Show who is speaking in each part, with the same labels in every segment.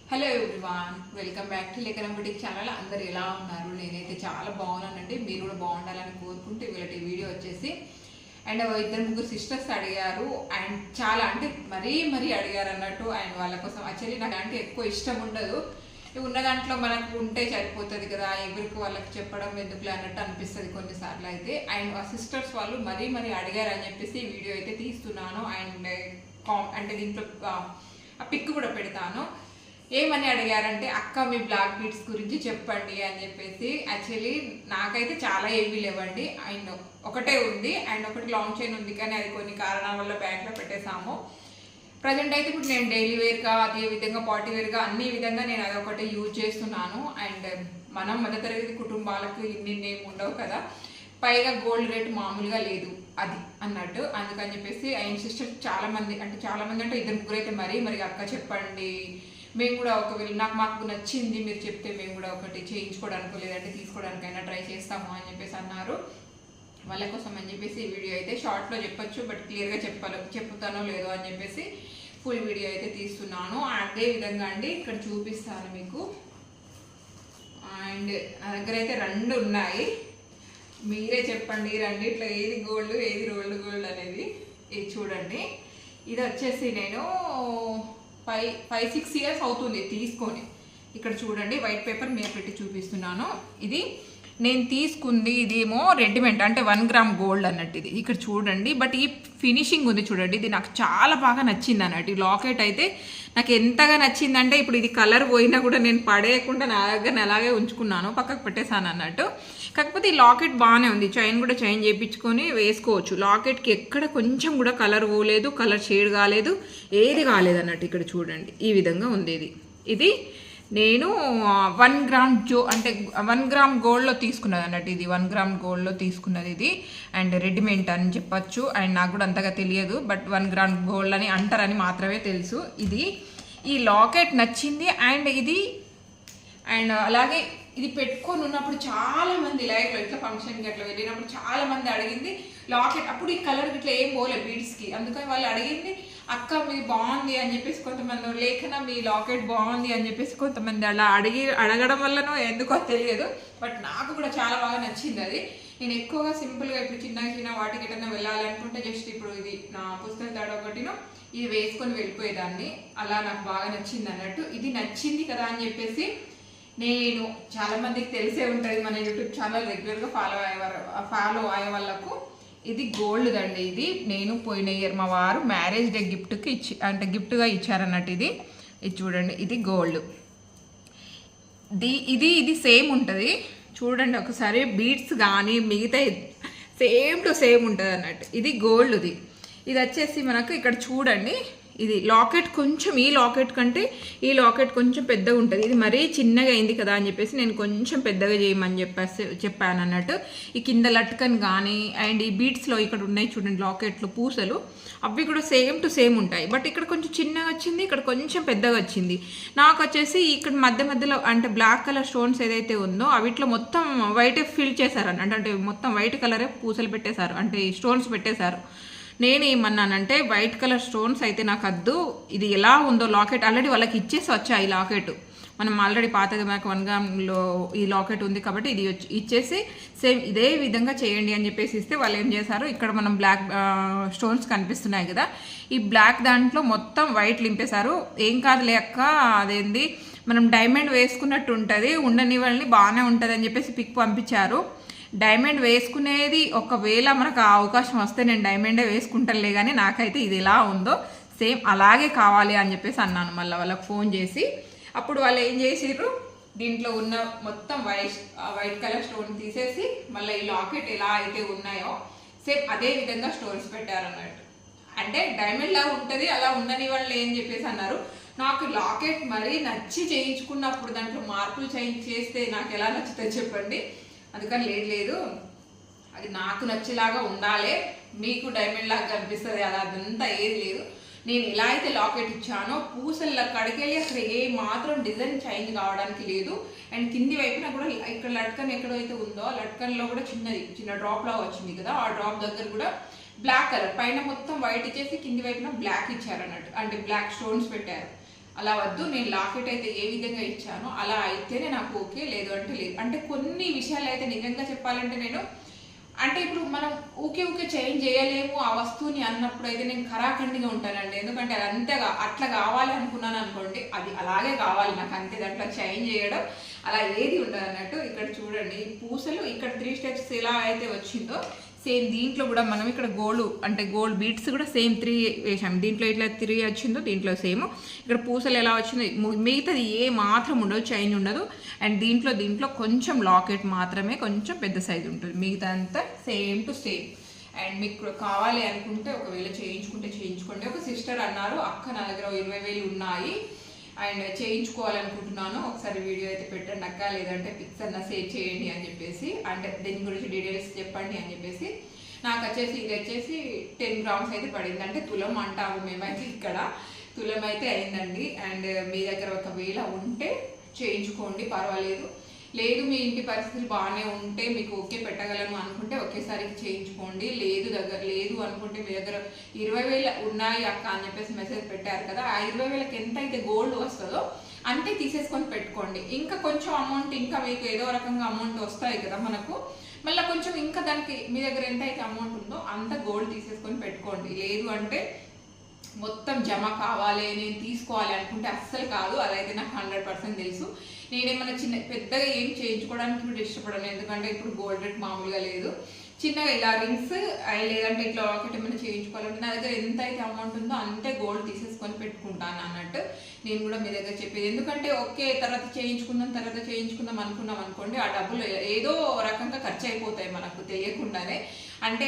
Speaker 1: Hello everyone, welcome back to లేఖనం boutique channel. అందరు ఎలా ఉన్నారు? నేనైతే చాలా బాగున్నానండి. మీరు కూడా బాగుండాలని కోరుకుంటే వీళ్ళకి వీడియో వచ్చేసి అండ్ ఇద్దరు ముగ్గురు సిస్టర్స్ అడిగారు అండ్ చాలా అంటే మరీ అడిగారు అన్నట్టు. అండ్ వాళ్ళ కోసం యాక్చువల్లీ నాకు అంటే ఎక్కువ ఇష్టం ఉండదు. ఉన్న దాంట్లో మనకు ఉంటే సరిపోతుంది కదా, ఎవరికి వాళ్ళకి చెప్పడం ఎందుకులే అన్నట్టు అనిపిస్తుంది కొన్నిసార్లు అయితే. అండ్ ఆ సిస్టర్స్ వాళ్ళు మరీ అడిగారు అని చెప్పేసి వీడియో అయితే తీస్తున్నాను. అండ్ అంటే దీంట్లో ఆ పిక్ కూడా పెడతాను. ఏమని అడిగారంటే, అక్క మీ బ్లాక్ బీడ్స్ గురించి చెప్పండి అని చెప్పేసి. యాక్చువల్లీ నాకైతే చాలా ఏమీ లేవండి. అండ్ ఒకటే ఉంది అండ్ ఒకటి లాంగ్ చైన్ ఉంది, కానీ అది కొన్ని కారణాల వల్ల బ్యాంక్లో పెట్టేశాము. ప్రజెంట్ అయితే ఇప్పుడు నేను డైలీ వేర్గా, అదే విధంగా పార్టీ వేర్గా అన్ని విధంగా నేను అదొకటి యూజ్ చేస్తున్నాను. అండ్ మనం మధ్యతరగతి కుటుంబాలకు ఇన్ని ఏమి ఉండవు కదా, పైగా గోల్డ్ రేట్ మామూలుగా లేదు అది అన్నట్టు. అందుకని చెప్పేసి ఆయన సిస్టర్ చాలామంది అంటే ఇద్దరు ముగ్గురు అయితే మరి అక్క చెప్పండి, మేము కూడా ఒకవేళ మాకు నచ్చింది మీరు చెప్తే మేము కూడా ఒకటి చేయించుకోవడానికి లేదంటే తీసుకోవడానికైనా ట్రై చేస్తాము అని చెప్పేసి అన్నారు. వాళ్ళ కోసం అని చెప్పేసి ఈ వీడియో అయితే షార్ట్లో చెప్పొచ్చు, బట్ క్లియర్గా చెప్తానో లేదో అని చెప్పేసి ఫుల్ వీడియో అయితే తీస్తున్నాను. అదే విధంగా అండి ఇక్కడ చూపిస్తాను మీకు. అండ్ నా దగ్గర అయితే రెండు ఉన్నాయి, మీరే చెప్పండి రెండిట్లో ఏది గోల్డ్ ఏది రోల్డ్ గోల్డ్ అనేది. ఇది చూడండి, ఇది వచ్చేసి నేను 5-6 ఇయర్స్ అవుతుంది తీసుకొని. ఇక్కడ చూడండి వైట్ పేపర్ మీద పెట్టి చూపిస్తున్నాను. ఇది నేను తీసుకుంది, ఇదేమో రెడీమేడ్ అంటే 1 గ్రామ్ గోల్డ్ అన్నట్టు. ఇది ఇక్కడ చూడండి, బట్ ఈ ఫినిషింగ్ ఉంది చూడండి, ఇది నాకు చాలా బాగా నచ్చింది అన్నట్టు. ఈ లాకెట్ అయితే నాకు ఎంతగా నచ్చిందంటే ఇప్పుడు ఇది కలర్ పోయినా కూడా నేను పడేయకుండా నా దగ్గర అలాగే ఉంచుకున్నాను, పక్కకు పెట్టేశాను అన్నట్టు. కాకపోతే ఈ లాకెట్ బాగానే ఉంది, చైన్ కూడా చైన్ చేయించుకొని వేసుకోవచ్చు. లాకెట్కి ఎక్కడ కొంచెం కూడా కలర్ పోలేదు, కలర్ షేడ్ కాలేదు, ఏది కాలేదు అన్నట్టు. ఇక్కడ చూడండి ఈ విధంగా ఉంది. ఇది నేను 1 గ్రామ్ అంటే 1 గ్రామ్ గోల్డ్లో తీసుకున్నది అన్నట్టు. ఇది 1 గ్రామ్ గోల్డ్లో తీసుకున్నది ఇది. అండ్ రెడీమేడ్ అని చెప్పచ్చు. అండ్ నాకు కూడా అంతగా తెలియదు, బట్ 1 గ్రామ్ గోల్డ్ అని అంటారని మాత్రమే తెలుసు. ఈ లాకెట్ నచ్చింది. అండ్ అలాగే ఇది పెట్టుకొని ఉన్నప్పుడు చాలా మంది లైవ్లో ఇట్లా ఫంక్షన్కి అట్లా వెళ్ళినప్పుడు చాలా మంది అడిగింది లాకెట్. అప్పుడు ఈ కలర్ ఇట్లా ఏం పోలే బీడ్స్కి, అందుకని వాళ్ళు అడిగింది అక్క మీ బాగుంది అని చెప్పేసి కొంతమంది, లేఖన మీ లాకెట్ బాగుంది అని చెప్పేసి కొంతమంది అలా అడగడం వల్లనో ఎందుకో తెలియదు, బట్ నాకు కూడా చాలా బాగా నచ్చింది అది. నేను ఎక్కువగా సింపుల్గా ఇప్పుడు చిన్న వాటికి ఎటన్నా వెళ్ళాలనుకుంటే జస్ట్ ఇప్పుడు ఇది నా పుస్తక తాడు ఒకటిను ఇది వేసుకొని వెళ్ళిపోయేదాన్ని. అలా నాకు బాగా నచ్చింది అన్నట్టు. ఇది నచ్చింది కదా అని చెప్పేసి నేను, చాలా మందికి తెలిసే ఉంటుంది మన యూట్యూబ్ ఛానల్ రెగ్యులర్గా ఫాలో అయ్యే వాళ్ళకు, ఇది గోల్డ్ దండి. ఇది నేను పోయిన ఇయర్ మా వారు మ్యారేజ్ డే గిఫ్ట్గా ఇచ్చారన్నట్టు. ఇది చూడండి, ఇది గోల్డ్. ఇది సేమ్ ఉంటుంది చూడండి ఒకసారి, బీడ్స్ కానీ మిగతా సేమ్ టు సేమ్ ఉంటుంది అన్నట్టు. ఇది గోల్డ్. ఇది వచ్చేసి మనకు ఇక్కడ చూడండి, ఇది లాకెట్ కొంచెం ఈ లాకెట్ కంటే ఈ లాకెట్ కొంచెం పెద్దగా ఉంటుంది. ఇది మరీ చిన్నగా అయింది కదా అని చెప్పేసి నేను కొంచెం పెద్దగా చేయమని చెప్పాను అన్నట్టు. ఈ కింద లట్కన్ కానీ అండ్ ఈ బీడ్స్లో ఇక్కడ ఉన్నాయి చూడండి లాకెట్లు పూసలు, అవి కూడా సేమ్ టు సేమ్ ఉంటాయి. బట్ ఇక్కడ కొంచెం చిన్నగా వచ్చింది, ఇక్కడ కొంచెం పెద్దగా వచ్చింది. నాకు వచ్చేసి ఇక్కడ మధ్యలో అంటే బ్లాక్ కలర్ స్టోన్స్ ఏదైతే ఉందో అవిట్లో మొత్తం వైట్ ఫిల్ చేశారు అంటే మొత్తం వైట్ కలరే పూసలు పెట్టేశారు, అంటే స్టోన్స్ పెట్టేశారు. నేను ఏమన్నానంటే వైట్ కలర్ స్టోన్స్ అయితే నాకు వద్దు, ఇది ఎలా ఉందో లాకెట్ ఆల్రెడీ వాళ్ళకి ఇచ్చేసి వచ్చా. ఈ లాకెట్ మనం ఆల్రెడీ పాతగా మనకు 1 గ్రామ్లో ఈ లాకెట్ ఉంది కాబట్టి ఇది ఇచ్చేసి సేమ్ ఇదే విధంగా చేయండి అని చెప్పేసి ఇస్తే వాళ్ళు ఏం చేశారు, ఇక్కడ మనం బ్లాక్ స్టోన్స్ కనిపిస్తున్నాయి కదా, ఈ బ్లాక్ దాంట్లో మొత్తం వైట్ లింపేశారు. ఏం కాదులే అక్క, అదేంది మనం డైమండ్ వేసుకున్నట్టు ఉంటుంది, ఉండనివ్వండి బాగానే ఉంటుంది అని చెప్పేసి పిక్ పంపించారు. డైమండ్ వేసుకునేది ఒకవేళ మనకు ఆ అవకాశం వస్తే నేను డైమండే వేసుకుంటానులే, కానీ నాకైతే ఇది ఎలా ఉందో సేమ్ అలాగే కావాలి అని చెప్పేసి అన్నాను మళ్ళీ వాళ్ళకి ఫోన్ చేసి. అప్పుడు వాళ్ళు ఏం చేసిర్రు, దీంట్లో ఉన్న మొత్తం వైట్ కలర్ స్టోన్ తీసేసి మళ్ళీ ఈ లాకెట్ ఎలా అయితే ఉన్నాయో సేమ్ అదే విధంగా స్టోన్స్ పెట్టారన్నట్టు. అంటే డైమండ్ లా ఉంటుంది, అలా ఉండని వాళ్ళు ఏం చెప్పేసి అన్నారు. నాకు లాకెట్ మరీ నచ్చి చేయించుకున్నప్పుడు దాంట్లో మార్పులు చేస్తే నాకు ఎలా నచ్చుతుంది చెప్పండి. అందుకని లేదు అది నాకు నచ్చేలాగా ఉండాలి, మీకు డైమండ్ లాగా కనిపిస్తుంది అలా అదంతా ఏది లేదు. నేను ఎలా అయితే లాకెట్ ఇచ్చానో పూసల కడికెళ్ళి అక్కడ ఏ మాత్రం డిజైన్ చేంజ్ కావడానికి లేదు. అండ్ కింది వైపున కూడా ఇక్కడ లట్కన్ ఎక్కడైతే ఉందో లట్కన్లో కూడా చిన్న డ్రాప్ లాగా వచ్చింది కదా, ఆ డ్రాప్ దగ్గర కూడా బ్లాక్ కలర్, పైన మొత్తం వైట్ ఇచ్చేసి కింది వైపున బ్లాక్ ఇచ్చారు అన్నట్టు, అంటే బ్లాక్ స్టోన్స్ పెట్టారు. అలా వద్దు, నేను లాకెట్ అయితే ఏ విధంగా ఇచ్చానో అలా అయితేనే నాకు ఓకే, లేదు అంటే లేదు. అంటే కొన్ని విషయాలు అయితే నిజంగా చెప్పాలంటే నేను అంటే ఇప్పుడు మనం ఊకే చేంజ్ చేయలేము ఆ వస్తువుని అన్నప్పుడు అయితే నేను ఖరాఖండిగా ఉంటానండి. ఎందుకంటే అది అంతేగా అట్లా కావాలి అనుకున్నాను అనుకోండి, అది అలాగే కావాలి నాకు అంతే, దాంట్లో చేంజ్ చేయడం అలా ఏది ఉండదు అన్నట్టు. ఇక్కడ చూడండి పూసలు ఇక్కడ 3 స్టెప్స్ ఎలా అయితే వచ్చిందో సేమ్ దీంట్లో కూడా మనం ఇక్కడ గోల్డ్ బీట్స్ కూడా సేమ్ 3 వేసాం. దీంట్లో ఇట్లా 3 వచ్చిందో దీంట్లో సేమ్. ఇక్కడ పూసలు ఎలా వచ్చిందో మిగతాది ఏ మాత్రం ఉండదు, చైన్ ఉండదు. అండ్ దీంట్లో కొంచెం లాకెట్ మాత్రమే కొంచెం పెద్ద సైజు ఉంటుంది, మిగతా అంతా సేమ్ టు సేమ్. అండ్ మీకు కావాలి అనుకుంటే ఒకవేళ చేయించుకోండి. ఒక సిస్టర్ అన్నారు, అక్క నా దగ్గర 20,000 ఉన్నాయి అండ్ చేయించుకోవాలనుకుంటున్నాను, ఒకసారి వీడియో అయితే పెట్టండి అక్క, లేదంటే పిక్స్ అన్న షేర్ చేయండి అని చెప్పేసి, అంటే దీని గురించి డీటెయిల్స్ చెప్పండి అని చెప్పేసి. నాకు వచ్చేసి ఇది వచ్చేసి 10 గ్రామ్స్ అయితే పడింది, అంటే తులం అంటాము మేమైతే ఇక్కడ, తులం అయితే అయిందండి. అండ్ మీ దగ్గర ఒకవేళ ఉంటే చేయించుకోండి, పర్వాలేదు. లేదు మీ ఇంటి పరిస్థితులు బాగానే ఉంటే మీకు ఓకే పెట్టగలను అనుకుంటే ఒకేసారి చేయించుకోండి. లేదు అనుకుంటే మీ దగ్గర 20,000 ఉన్నాయి అక్క అని చెప్పేసి మెసేజ్ పెట్టారు కదా, ఆ 20,000కి ఎంత అయితే గోల్డ్ వస్తుందో అంతే తీసేసుకొని పెట్టుకోండి. ఇంకా కొంచెం అమౌంట్, ఇంకా మీకు ఏదో రకంగా అమౌంట్ వస్తాయి కదా మనకు, మళ్ళీ కొంచెం ఇంకా దానికి మీ దగ్గర ఎంత అయితే అమౌంట్ ఉందో అంత గోల్డ్ తీసేసుకొని పెట్టుకోండి. లేదు అంటే మొత్తం జమ కావాలి, నేను తీసుకోవాలి అనుకుంటే అస్సలు కాదు, అదైతే నాకు 100% తెలుసు. నేనేమన్నా పెద్దగా ఏం చేయించుకోవడానికి ఇప్పుడు ఇష్టపడను, ఎందుకంటే ఇప్పుడు గోల్డ్ రేట్ మామూలుగా లేదు. చిన్నగా ఇలా రింగ్స్ లేదంటే ఇట్లా లాకెట్ ఏమైనా చేయించుకోవాలంటే నా దగ్గర ఎంత అయితే అమౌంట్ ఉందో అంతే గోల్డ్ తీసేసుకొని పెట్టుకుంటాను అన్నట్టు నేను కూడా మీ దగ్గర చెప్పేది. ఎందుకంటే ఓకే తర్వాత చేయించుకుందాం అనుకున్నాం అనుకోండి, ఆ డబ్బులు ఏదో రకంగా ఖర్చు అయిపోతాయి మనకు తెలియకుండానే. అంటే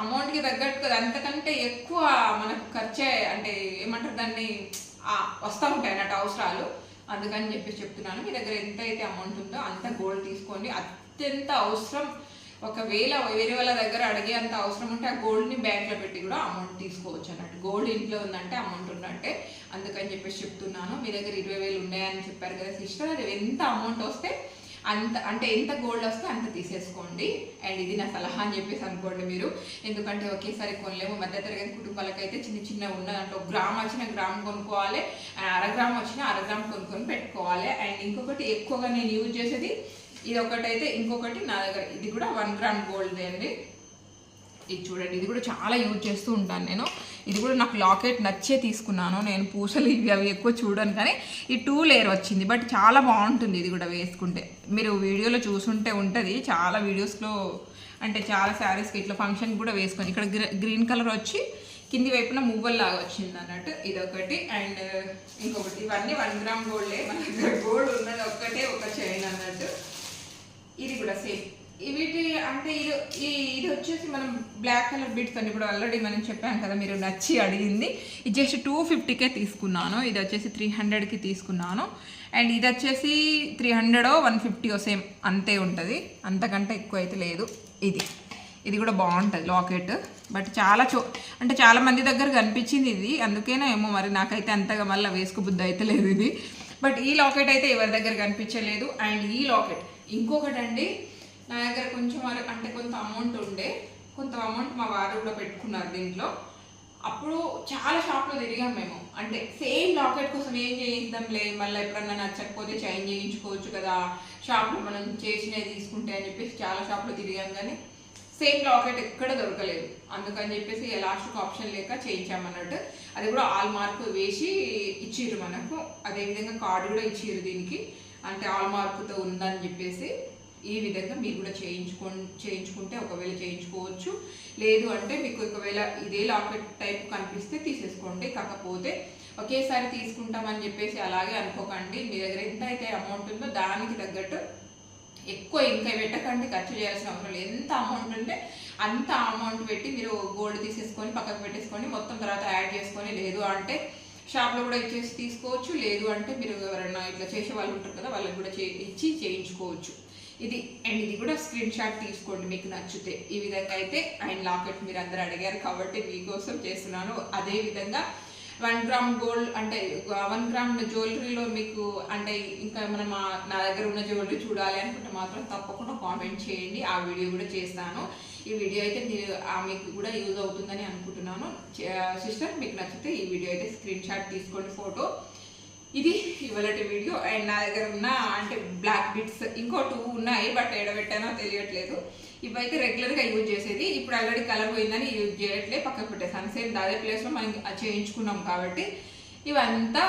Speaker 1: అమౌంట్కి తగ్గట్టు అంతకంటే ఎక్కువ మనకు ఖర్చే, అంటే ఏమంటారు దాన్ని, వస్తూ ఉంటాయి అన్నట్టు అవసరాలు. అందుకని చెప్పేసి చెప్తున్నాను, మీ దగ్గర ఎంత అయితే అమౌంట్ ఉందో అంత గోల్డ్ తీసుకోండి. అత్యంత అవసరం, ఒకవేళ వేరే వాళ్ళ దగ్గర అడిగే అంత అవసరం ఉంటే ఆ గోల్డ్ని బ్యాంక్లో పెట్టి కూడా అమౌంట్ తీసుకోవచ్చు అన్నట్టు. గోల్డ్ ఇంట్లో ఉందంటే అమౌంట్ ఉన్నట్టే, అందుకని చెప్పేసి చెప్తున్నాను. మీ దగ్గర 20,000 ఉన్నాయని చెప్పారు కదా సిస్టర్, అది ఎంత అమౌంట్ వస్తే అంత, అంటే ఎంత గోల్డ్ వస్తే అంత తీసేసుకోండి. అండ్ ఇది నా సలహా అని చెప్పేసి అనుకోండి మీరు, ఎందుకంటే ఒకేసారి కొనలేము. మధ్యతరగతి కుటుంబాలకైతే చిన్న ఉన్న దాంట్లో గ్రామ్ వచ్చిన గ్రామ్ కొనుక్కోవాలి, 1/2 గ్రామ్ వచ్చిన 1/2 గ్రామ్ కొనుక్కొని పెట్టుకోవాలి. అండ్ ఇంకొకటి ఎక్కువగా నేను యూజ్ చేసేది ఇది ఒకటి అయితే, ఇంకొకటి నా దగ్గర ఇది కూడా 1 గ్రామ్ గోల్డ్ అండి. ఇది చూడండి, ఇది కూడా చాలా యూజ్ చేస్తూ ఉంటాను నేను. ఇది కూడా నాకు లాకెట్ నచ్చే తీసుకున్నాను నేను. పూసలు అవి ఎక్కువ చూడను, కానీ ఈ 2 లేయర్ వచ్చింది, బట్ చాలా బాగుంటుంది ఇది కూడా వేసుకుంటే. మీరు వీడియోలో చూసుంటే ఉంటుంది, చాలా వీడియోస్లో అంటే చాలా శారీస్కి ఇట్లా ఫంక్షన్కి కూడా వేసుకొని. ఇక్కడ గ్రీన్ కలర్ వచ్చి కింది వైపున మువ్వల్లాగా వచ్చింది అన్నట్టు ఇదొకటి. అండ్ ఇంకొకటి, ఇవన్నీ 1 గ్రామ్ గోల్డే, మన దగ్గర గోల్డ్ ఉన్నది ఒక్కటే ఒక చైన్ అన్నట్టు. ఇది కూడా సేమ్. వీటి అంటే ఇది వచ్చేసి మనం బ్లాక్ కలర్ బీడ్స్ అని ఇప్పుడు ఆల్రెడీ మనం చెప్పాం కదా, మీరు నచ్చి అడిగింది. ఇది జస్ట్ 250కే తీసుకున్నాను, ఇది వచ్చేసి 300కి తీసుకున్నాను. అండ్ ఇది వచ్చేసి 300 150 సేమ్ అంతే ఉంటుంది, అంతకంటే ఎక్కువ అయితే లేదు. ఇది కూడా బాగుంటుంది లాకెట్, బట్ అంటే చాలా మంది దగ్గర కనిపించింది ఇది, అందుకేనే ఏమో మరి నాకైతే అంతగా మళ్ళీ వేసుకోబుద్ధి అయితే లేదు ఇది. బట్ ఈ లాకెట్ అయితే ఎవరి దగ్గర కనిపించలేదు. అండ్ ఈ లాకెట్ ఇంకొకటి అండి, నా దగ్గర కొంచెం అంటే కొంత అమౌంట్ ఉండే, కొంత అమౌంట్ మా వారు కూడా పెట్టుకున్నారు దీంట్లో. అప్పుడు చాలా షాప్లో తిరిగాం మేము, అంటే సేమ్ లాకెట్ కోసం ఏం చేయిద్దాంలే, మళ్ళీ ఎప్పుడన్నా నచ్చకపోతే చేంజ్ చేయించుకోవచ్చు కదా షాప్లో మనం చేసినవి తీసుకుంటే అని చెప్పేసి చాలా షాప్లో తిరిగాం, కానీ సేమ్ లాకెట్ ఎక్కడ దొరకలేదు. అందుకని చెప్పేసి లాస్ట్కి ఆప్షన్ లేక చేయించామన్నట్టు. అది కూడా ఆల్ మార్క్ వేసి ఇచ్చిర్రు మనకు, అదేవిధంగా కార్డు కూడా ఇచ్చిర్రు దీనికి, అంటే ఆల్ మార్క్తో ఉందని చెప్పేసి. ఈ విధంగా మీరు కూడా చేయించుకుంటే ఒకవేళ చేయించుకోవచ్చు. లేదు అంటే మీకు ఒకవేళ ఇదే లాకెట్ టైప్ కనిపిస్తే తీసేసుకోండి. కాకపోతే ఒకేసారి తీసుకుంటామని చెప్పేసి అలాగే అనుకోకండి. మీ దగ్గర ఎంత అయితే అమౌంట్ ఉందో దానికి తగ్గట్టు ఎక్కువ ఇంకా పెట్టకండి, ఖర్చు చేయాల్సిన అవసరం లేదు. ఎంత అమౌంట్ ఉంటే అంత అమౌంట్ పెట్టి మీరు గోల్డ్ తీసేసుకొని పక్కకు పెట్టేసుకొని మొత్తం తర్వాత యాడ్ చేసుకొని, లేదు అంటే షాప్లో కూడా ఇచ్చేసి తీసుకోవచ్చు. లేదు అంటే మీరు ఎవరైనా ఇట్లా చేసే వాళ్ళు ఉంటారు కదా, వాళ్ళకి కూడా ఇచ్చి చేయించుకోవచ్చు. ఇది అండ్ ఇది కూడా స్క్రీన్ షాట్ తీసుకోండి మీకు నచ్చితే. ఈ విధంగా అయితే అండ్ లాకెట్ మీరు అందరూ అడిగారు కాబట్టి మీకోసం చేస్తున్నాను. అదేవిధంగా 1 గ్రామ్ గోల్డ్ అంటే 1 గ్రామ్ జ్యువెలరీలో మీకు అంటే ఇంకా మనం నా దగ్గర ఉన్న జ్యువెలరీ చూడాలి అనుకుంటే మాత్రం తప్పకుండా కామెంట్ చేయండి, ఆ వీడియో కూడా చేస్తాను. ఈ వీడియో అయితే మీకు కూడా యూజ్ అవుతుందని అనుకుంటున్నాను. సిస్టర్ మీకు నచ్చితే ఈ వీడియో అయితే స్క్రీన్ షాట్ తీసుకోండి ఫోటో. ఇది ఇవాళ వీడియో. అండ్ నా దగ్గర ఉన్న అంటే బ్లాక్ బిట్స్ ఇంకో 2 ఉన్నాయి, బట్ ఎడబెట్టానో తెలియట్లేదు. ఇవైతే రెగ్యులర్గా యూజ్ చేసేది. ఇప్పుడు ఆల్రెడీ కలర్ పోయిందని యూజ్ చేయట్లే, పక్కకు పెట్టేసాను. సేమ్ అదే ప్లేస్లో మనం చేయించుకున్నాం కాబట్టి ఇవంతా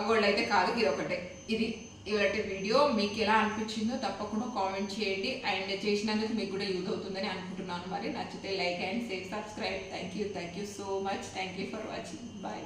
Speaker 1: గోల్డ్ అయితే కాదు, ఇది ఒకటే. ఇది ఇవాళ వీడియో. మీకు ఎలా అనిపించిందో తప్పకుండా కామెంట్ చేయండి. అండ్ చేసినందుకు మీకు కూడా యూజ్ అవుతుందని అనుకుంటున్నాను. మరి నచ్చితే like and share, subscribe. Thank you so much. Thank you for watching. Bye.